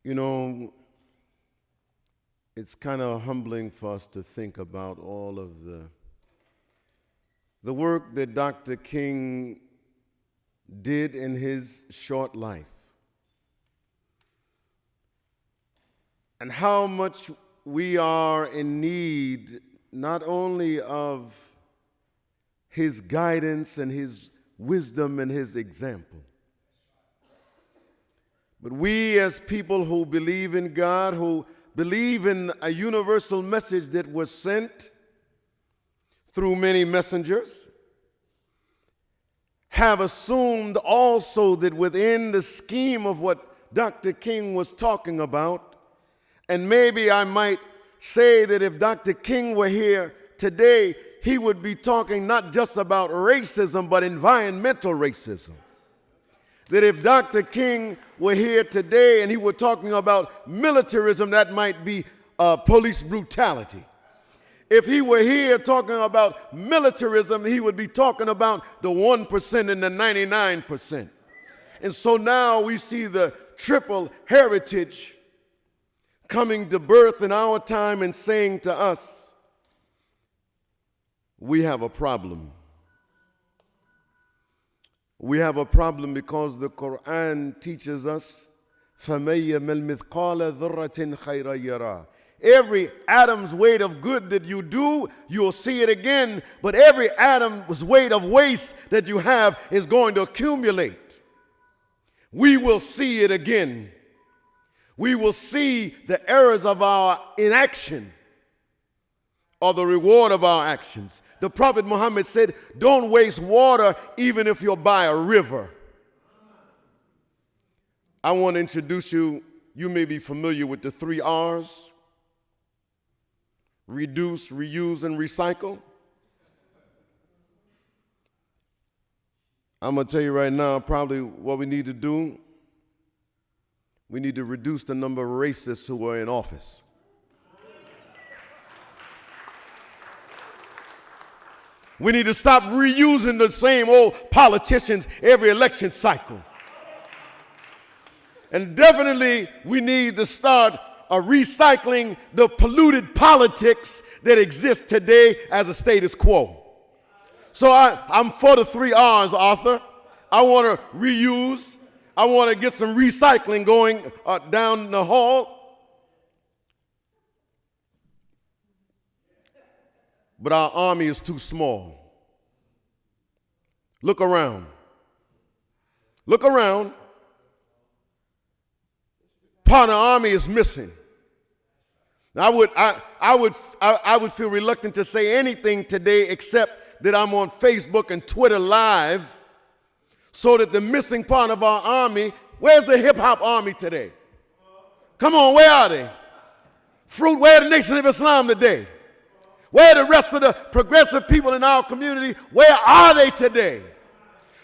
You know, it's kind of humbling for us to think about all of the work that Dr. King did in his short life, and how much we are in need not only of his guidance and his wisdom and his example, but we as people who believe in God, who believe in a universal message that was sent through many messengers, have assumed also that within the scheme of what Dr. King was talking about, and maybe I might say that if Dr. King were here today, he would be talking not just about racism, but environmental racism. That if Dr. King were here today and he were talking about militarism, that might be police brutality. If he were here talking about militarism, he would be talking about the 1% and the 99%. And so now we see the triple heritage coming to birth in our time and saying to us, we have a problem. We have a problem because the Quran teaches us, فَمَن يَعْمَلْ مِثْقَالَ ذَرَّةٍ خَيْرًا يَرَهُ. Every atom's weight of good that you do, you'll see it again, but every atom's weight of waste that you have is going to accumulate. We will see it again. We will see the errors of our inaction or the reward of our actions. The Prophet Muhammad said, don't waste water even if you're by a river. I want to introduce you, you may be familiar with the 3 R's: reduce, reuse, and recycle. I'm going to tell you right now, probably what we need to do, we need to reduce the number of racists who are in office. We need to stop reusing the same old politicians every election cycle. And definitely we need to start recycling the polluted politics that exist today as a status quo. So I'm for the 3 R's, Arthur. I want to reuse. I want to get some recycling going down the hall. But our army is too small. Look around. Look around. Part of the army is missing. I would feel reluctant to say anything today except that I'm on Facebook and Twitter Live, so that the missing part of our army, where's the hip-hop army today? Come on, where are they? Fruit, where are the Nation of Islam today? Where are the rest of the progressive people in our community? Where are they today?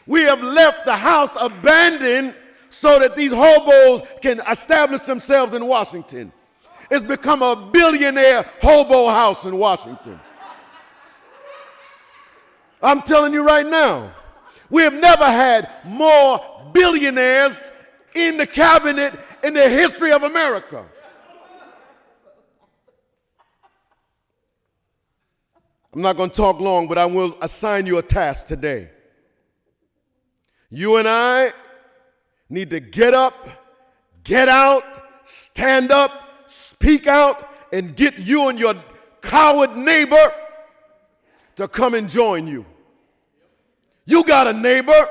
We have left the house abandoned so that these hobos can establish themselves in Washington. It's become a billionaire hobo house in Washington. I'm telling you right now, we have never had more billionaires in the cabinet in the history of America. I'm not going to talk long, but I will assign you a task today. You and I need to get up, get out, stand up, speak out, and get you and your coward neighbor to come and join you. You got a neighbor.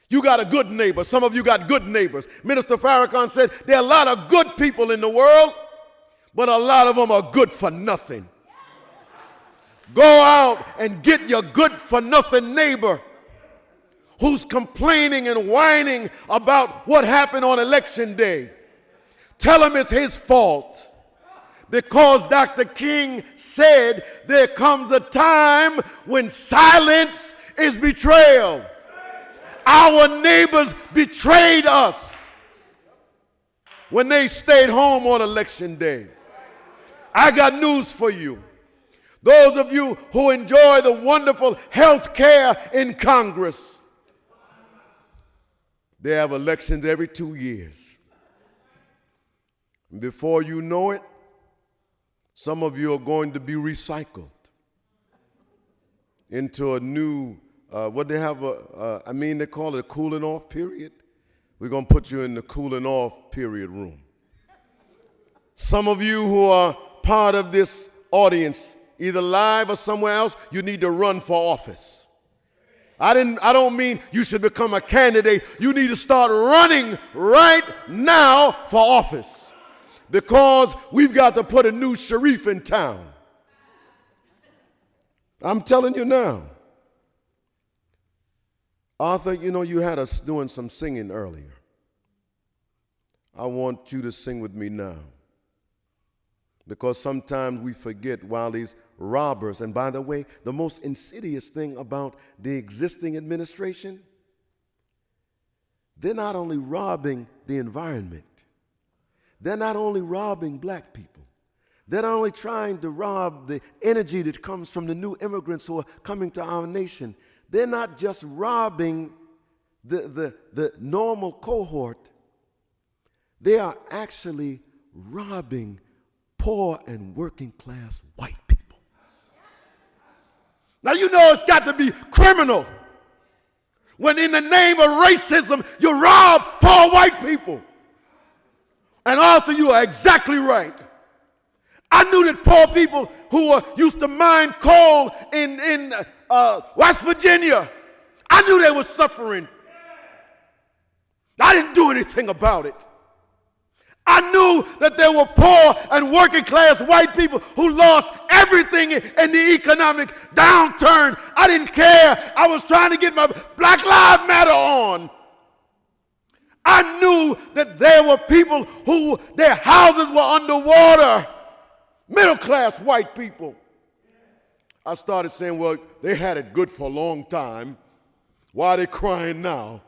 You got a good neighbor. Some of you got good neighbors. Minister Farrakhan said there are a lot of good people in the world, but a lot of them are good for nothing. Go out and get your good-for-nothing neighbor who's complaining and whining about what happened on election day. Tell him it's his fault. Because Dr. King said there comes a time when silence is betrayal. Our neighbors betrayed us when they stayed home on election day. I got news for you. Those of you who enjoy the wonderful health care in Congress, they have elections every 2 years. Before you know it, some of you are going to be recycled into a new, they call it a cooling off period. We're going to put you in the cooling off period room. Some of you who are part of this audience, either live or somewhere else, you need to run for office. I don't mean you should become a candidate. You need to start running right now for office, because we've got to put a new sheriff in town. I'm telling you now. Arthur, you had us doing some singing earlier. I want you to sing with me now. Because sometimes we forget while these robbers, and by the way, the most insidious thing about the existing administration, they're not only robbing the environment, they're not only robbing black people, they're not only trying to rob the energy that comes from the new immigrants who are coming to our nation. They're not just robbing the normal cohort, they are actually robbing poor and working class white people. Now it's got to be criminal when in the name of racism you rob poor white people. And Arthur, you are exactly right. I knew that poor people who used to mine coal in West Virginia, I knew they were suffering. I didn't do anything about it. I knew that there were poor and working class white people who lost everything in the economic downturn. I didn't care. I was trying to get my Black Lives Matter on. I knew that there were people who their houses were underwater, middle class white people. I started saying, well, they had it good for a long time. Why are they crying now?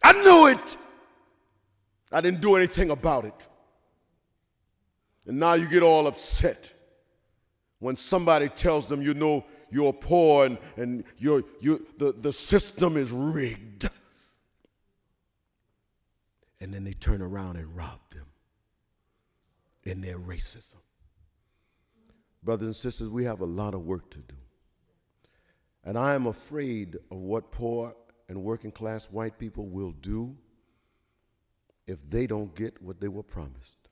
I knew it. I didn't do anything about it. And now you get all upset when somebody tells them, you're poor and the system is rigged. And then they turn around and rob them in their racism. Brothers and sisters, we have a lot of work to do. And I am afraid of what poor and working class white people will do if they don't get what they were promised.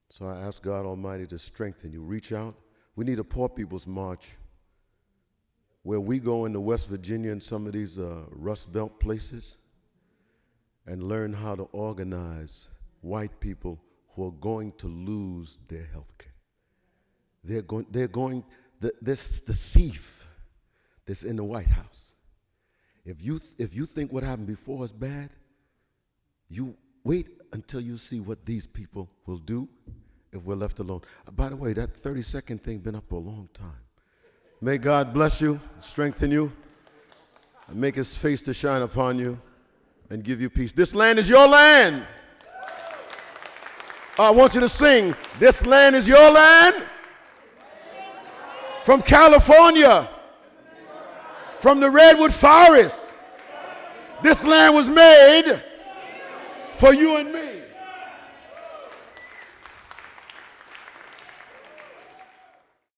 So I ask God Almighty to strengthen you. Reach out. We need a poor people's march where we go into West Virginia and some of these Rust Belt places and learn how to organize white people who are going to lose their health care. The thief that's in the White House. If you think what happened before is bad, you wait until you see what these people will do if we're left alone. By the way, that 30-second thing been up for a long time. May God bless you, strengthen you, and make his face to shine upon you and give you peace. This land is your land. I want you to sing, this land is your land. From California, from the Redwood Forest, this land was made for you and me.